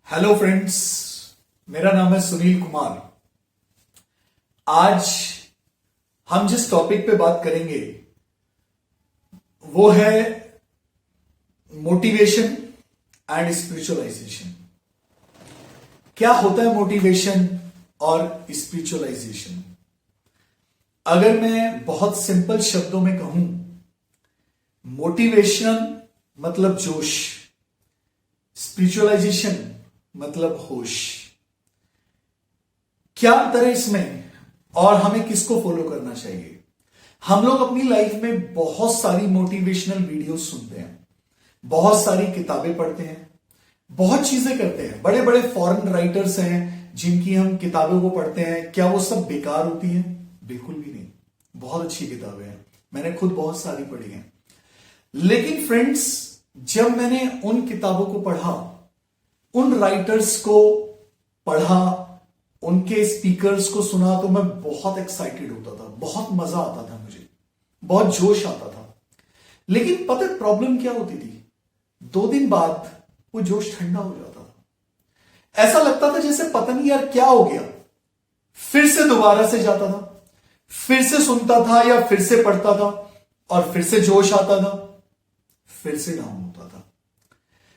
Hello friends, मेरा नाम है सुनील कुमार। आज हम जिस टॉपिक पे बात करेंगे वो है मोटिवेशन एंड स्पिरिचुअलाइजेशन। क्या होता है मोटिवेशन और स्पिरिचुअलाइजेशन? अगर मैं बहुत सिंपल शब्दों में कहूं, मोटिवेशन मतलब जोश, स्पिरिचुअलाइजेशन मतलब होश। क्या अंतर है इसमें और हमें किसको फॉलो करना चाहिए? हम लोग अपनी लाइफ में बहुत सारी मोटिवेशनल वीडियोस सुनते हैं, बहुत सारी किताबें पढ़ते हैं, बहुत चीजें करते हैं। बड़े बड़े फॉरेन राइटर्स हैं जिनकी हम किताबों को पढ़ते हैं। क्या वो सब बेकार होती हैं? बिल्कुल भी नहीं, बहुत अच्छी किताबें हैं, मैंने खुद बहुत सारी पढ़ी हैं। लेकिन फ्रेंड्स, जब मैंने उन किताबों को पढ़ा, उन राइटर्स को पढ़ा, उनके स्पीकर्स को सुना, तो मैं बहुत एक्साइटेड होता था, बहुत मजा आता था, मुझे बहुत जोश आता था। लेकिन पता है प्रॉब्लम क्या होती थी? 2 दिन बाद वो जोश ठंडा हो जाता था। ऐसा लगता था जैसे पता नहीं यार क्या हो गया। फिर से दोबारा से जाता था, फिर से सुनता था या फिर से पढ़ता था और फिर से जोश आता था, फिर से डाउन होता था।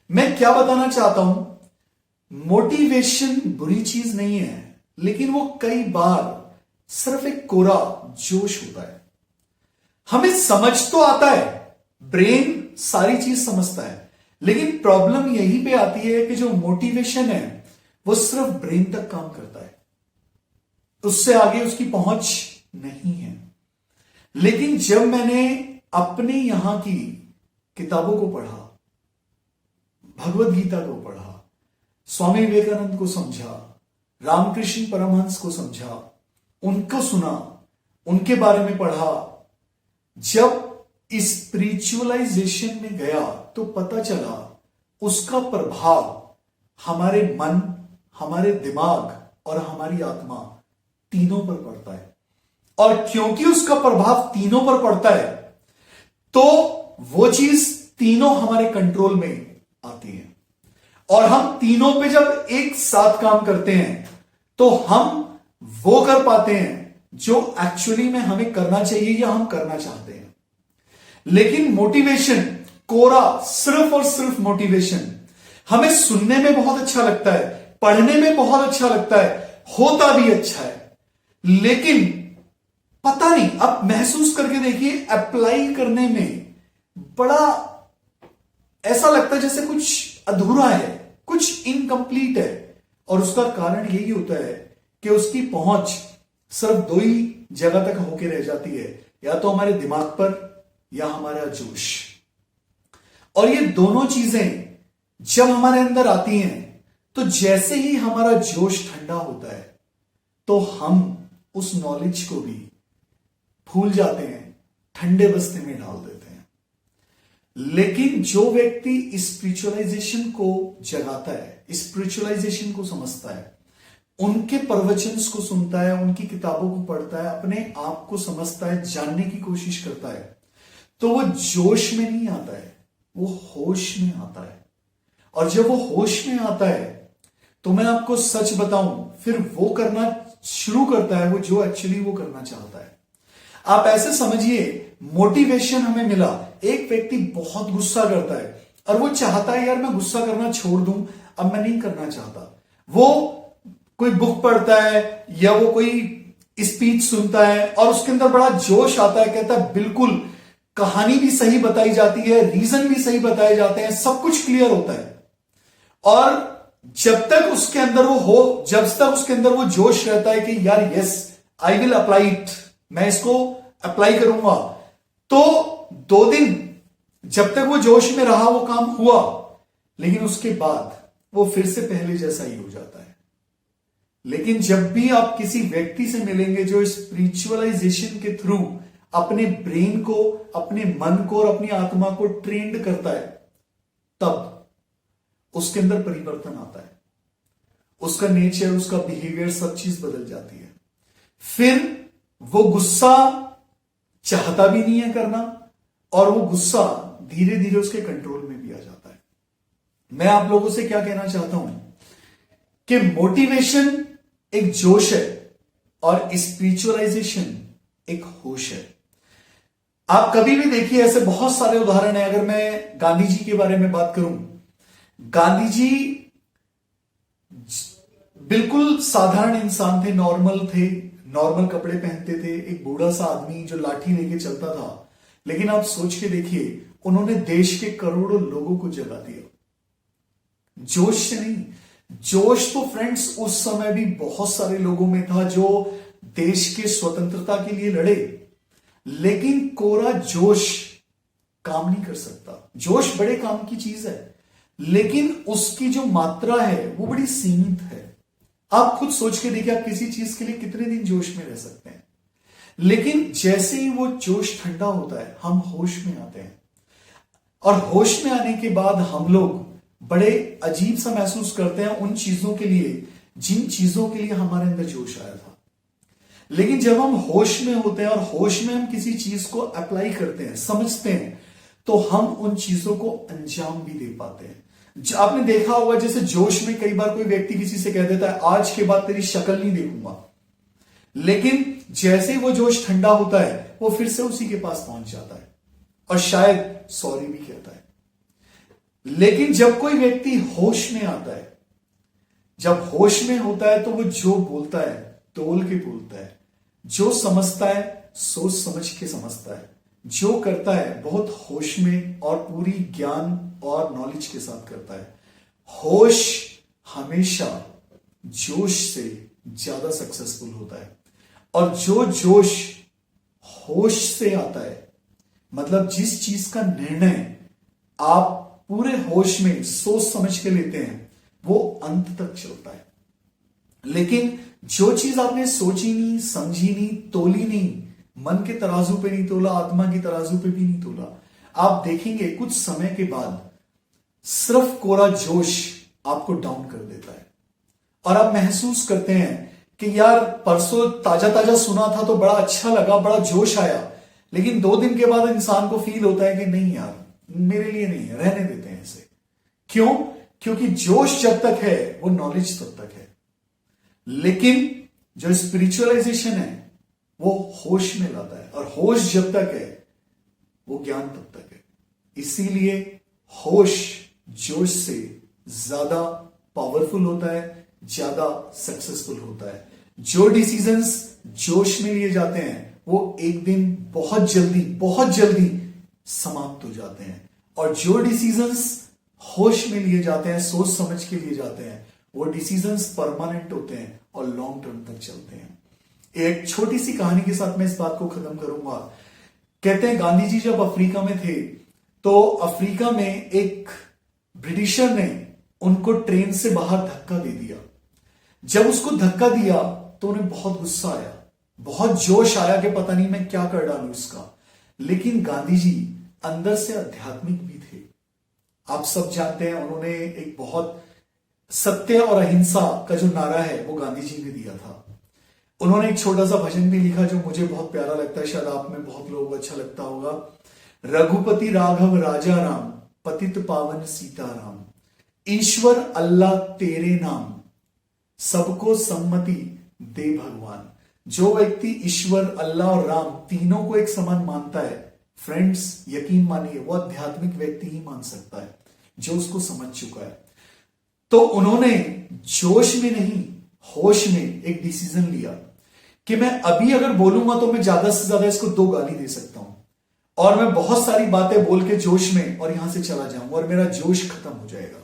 मैं क्या बताना चाहता हूं, मोटिवेशन बुरी चीज नहीं है, लेकिन वो कई बार सिर्फ एक कोरा जोश होता है। हमें समझ तो आता है, ब्रेन सारी चीज समझता है, लेकिन प्रॉब्लम यहीं पे आती है कि जो मोटिवेशन है वो सिर्फ ब्रेन तक काम करता है, उससे आगे उसकी पहुंच नहीं है। लेकिन जब मैंने अपने यहां की किताबों को पढ़ा, भगवत गीता को पढ़ा, स्वामी विवेकानंद को समझा, रामकृष्ण परमहंस को समझा, उनको सुना, उनके बारे में पढ़ा, जब स्पिरिचुअलाइजेशन में गया तो पता चला उसका प्रभाव हमारे मन, हमारे दिमाग और हमारी आत्मा तीनों पर पड़ता है। और क्योंकि उसका प्रभाव तीनों पर पड़ता है, तो वो चीज तीनों हमारे कंट्रोल में आती है। और हम तीनों पे जब एक साथ काम करते हैं तो हम वो कर पाते हैं जो एक्चुअली में हमें करना चाहिए या हम करना चाहते हैं। लेकिन मोटिवेशन कोरा, सिर्फ और सिर्फ मोटिवेशन हमें सुनने में बहुत अच्छा लगता है, पढ़ने में बहुत अच्छा लगता है, होता भी अच्छा है, लेकिन पता नहीं, आप महसूस करके देखिए, अप्लाई करने में बड़ा ऐसा लगता है जैसे कुछ अधूरा है, कुछ इनकम्प्लीट है। और उसका कारण यही होता है कि उसकी पहुंच सिर्फ 2 ही जगह तक होके रह जाती है, या तो हमारे दिमाग पर या हमारा जोश। और ये दोनों चीजें जब हमारे अंदर आती हैं तो जैसे ही हमारा जोश ठंडा होता है तो हम उस नॉलेज को भी भूल जाते हैं, ठंडे बस्ते में डाल देते हैं। लेकिन जो व्यक्ति स्पिरिचुअलाइजेशन को जगाता है, स्पिरिचुअलाइजेशन को समझता है, उनके प्रवचन्स को सुनता है, उनकी किताबों को पढ़ता है, अपने आप को समझता है, जानने की कोशिश करता है, तो वो जोश में नहीं आता है, वो होश में आता है। और जब वो होश में आता है तो मैं आपको सच बताऊं, फिर वो करना शुरू करता है वो जो एक्चुअली वो करना चाहता है। आप ऐसे समझिए, मोटिवेशन हमें मिला, एक व्यक्ति बहुत गुस्सा करता है और वो चाहता है यार मैं गुस्सा करना छोड़ दूं, अब मैं नहीं करना चाहता। वो कोई बुक पढ़ता है या वो कोई स्पीच सुनता है और उसके अंदर बड़ा जोश आता है, कहता है बिल्कुल, कहानी भी सही बताई जाती है, रीजन भी सही बताए जाते हैं, सब कुछ क्लियर होता है। और जब तक उसके अंदर वो जोश रहता है कि यार yes I will apply it, मैं इसको अप्लाई करूंगा, तो 2 दिन जब तक वो जोश में रहा वो काम हुआ, लेकिन उसके बाद वो फिर से पहले जैसा ही हो जाता है। लेकिन जब भी आप किसी व्यक्ति से मिलेंगे जो स्पिरिचुअलाइजेशन के थ्रू अपने ब्रेन को, अपने मन को और अपनी आत्मा को ट्रेंड करता है, तब उसके अंदर परिवर्तन आता है, उसका नेचर, उसका बिहेवियर, सब चीज बदल जाती है। फिर वो गुस्सा चाहता भी नहीं है करना और वो गुस्सा धीरे धीरे उसके कंट्रोल में भी आ जाता है। मैं आप लोगों से क्या कहना चाहता हूं, कि मोटिवेशन एक जोश है और स्पिरिचुअलाइजेशन एक होश है। आप कभी भी देखिए, ऐसे बहुत सारे उदाहरण हैं। अगर मैं गांधी जी के बारे में बात करूं, गांधी जी बिल्कुल साधारण इंसान थे, नॉर्मल थे, नॉर्मल कपड़े पहनते थे, एक बूढ़ा सा आदमी जो लाठी लेके चलता था। लेकिन आप सोच के देखिए, उन्होंने देश के करोड़ों लोगों को जगा दिया। जोश से नहीं, जोश तो फ्रेंड्स उस समय भी बहुत सारे लोगों में था जो देश के स्वतंत्रता के लिए लड़े, लेकिन कोरा जोश काम नहीं कर सकता। जोश बड़े काम की चीज है, लेकिन उसकी जो मात्रा है वो बड़ी सीमित है। आप खुद सोच के देखिए, आप किसी चीज के लिए कितने दिन जोश में रह सकते हैं, लेकिन जैसे ही वो जोश ठंडा होता है, हम होश में आते हैं। और होश में आने के बाद हम लोग बड़े अजीब सा महसूस करते हैं उन चीजों के लिए जिन चीजों के लिए हमारे अंदर जोश आया था। लेकिन जब हम होश में होते हैं और होश में हम किसी चीज को अप्लाई करते हैं, समझते हैं, तो हम उन चीजों को अंजाम भी दे पाते हैं। आपने देखा होगा, जैसे जोश में कई बार कोई व्यक्ति किसी से कह देता है, आज के बाद तेरी शक्ल नहीं देखूंगा, लेकिन जैसे ही वो जोश ठंडा होता है, वो फिर से उसी के पास पहुंच जाता है और शायद सॉरी भी कहता है। लेकिन जब कोई व्यक्ति होश में आता है, जब होश में होता है, तो वो जो बोलता है तोल के बोलता है, जो समझता है सोच समझ के समझता है, जो करता है बहुत होश में और पूरी ज्ञान और नॉलेज के साथ करता है। होश हमेशा जोश से ज्यादा सक्सेसफुल होता है। और जो जोश होश से आता है, मतलब जिस चीज का निर्णय आप पूरे होश में सोच समझ के लेते हैं, वो अंत तक चलता है। लेकिन जो चीज आपने सोची नहीं, समझी नहीं, तोली नहीं, मन के तराजू पे नहीं तोला, आत्मा की तराजू पे भी नहीं तोला, आप देखेंगे कुछ समय के बाद सिर्फ कोरा जोश आपको डाउन कर देता है। और आप महसूस करते हैं कि यार परसों ताजा ताजा सुना था तो बड़ा अच्छा लगा, बड़ा जोश आया, लेकिन 2 दिन के बाद इंसान को फील होता है कि नहीं यार, मेरे लिए नहीं है, रहने देते हैं इसे। क्यों? क्योंकि जोश जब तक है वो नॉलेज तब तक है, लेकिन जो स्पिरिचुअलाइजेशन है वो होश में लाता है, और होश जब तक है वो ज्ञान तब तक है। इसीलिए होश जोश से ज्यादा पावरफुल होता है, ज्यादा सक्सेसफुल होता है। जो डिसीजंस जोश में लिए जाते हैं वो एक दिन बहुत जल्दी समाप्त हो जाते हैं, और जो डिसीजंस होश में लिए जाते हैं, सोच समझ के लिए जाते हैं, वो डिसीजंस परमानेंट होते हैं और लॉन्ग टर्म तक चलते हैं। एक छोटी सी कहानी के साथ मैं इस बात को खत्म करूंगा। कहते हैं गांधी जी जब अफ्रीका में थे, तो अफ्रीका में एक ब्रिटिशर ने उनको ट्रेन से बाहर धक्का दे दिया। जब उसको धक्का दिया तो उन्हें बहुत गुस्सा आया, बहुत जोश आया कि पता नहीं मैं क्या कर डालूं इसका। लेकिन गांधी जी अंदर से आध्यात्मिक भी थे। आप सब जानते हैं, उन्होंने एक बहुत सत्य और अहिंसा का जो नारा है वो गांधी जी ने दिया था। उन्होंने एक छोटा सा भजन भी लिखा जो मुझे बहुत प्यारा लगता है, शायद आप में बहुत लोगों को अच्छा लगता होगा। रघुपति राघव राजा राम, पतित पावन सीताराम, ईश्वर अल्लाह तेरे नाम, सबको सम्मति दे भगवान। जो व्यक्ति ईश्वर, अल्लाह और राम तीनों को एक समान मानता है, फ्रेंड्स यकीन मानिए वो आध्यात्मिक व्यक्ति ही मान सकता है, जो उसको समझ चुका है। तो उन्होंने जोश में नहीं, होश में एक डिसीजन लिया कि मैं अभी अगर बोलूंगा तो मैं ज्यादा से ज्यादा इसको 2 गाली दे सकता हूं, और मैं बहुत सारी बातें बोल के जोश में और यहां से चला जाऊंगा और मेरा जोश खत्म हो जाएगा।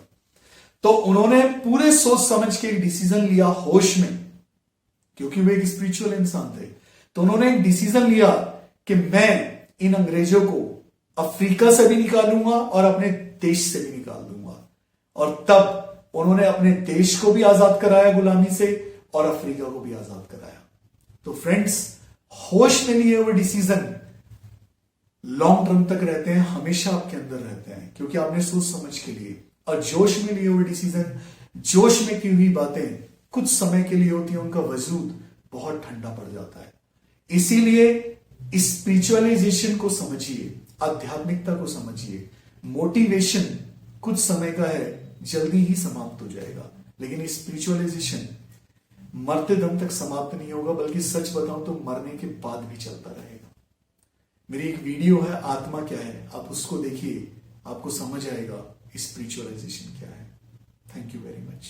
तो उन्होंने पूरे सोच समझ के एक डिसीजन लिया होश में, क्योंकि वे एक स्पिरिचुअल इंसान थे। तो उन्होंने एक डिसीजन लिया कि मैं इन अंग्रेजों को अफ्रीका से भी निकालूंगा और अपने देश से भी निकाल दूंगा। और तब उन्होंने अपने देश को भी आजाद कराया गुलामी से, और अफ्रीका को भी आजाद कराया। तो फ्रेंड्स, होश में लिए हुए डिसीजन लॉन्ग टर्म तक रहते हैं, हमेशा आपके अंदर रहते हैं, क्योंकि आपने सोच समझ के लिए। और जोश में लिए हुए डिसीजन, जोश में की हुई बातें कुछ समय के लिए होती है, उनका वजूद बहुत ठंडा पड़ जाता है। इसीलिए स्पिरिचुअलाइजेशन को समझिए, आध्यात्मिकता को समझिए। मोटिवेशन कुछ समय का है, जल्दी ही समाप्त हो जाएगा। लेकिन ये स्पिरिचुअलाइजेशन मरते दम तक समाप्त नहीं होगा, बल्कि सच बताऊं तो मरने के बाद भी चलता रहेगा। मेरी एक वीडियो है आत्मा क्या है, आप उसको देखिए, आपको समझ आएगा स्पिरिचुअलाइजेशन क्या है। Thank you very much.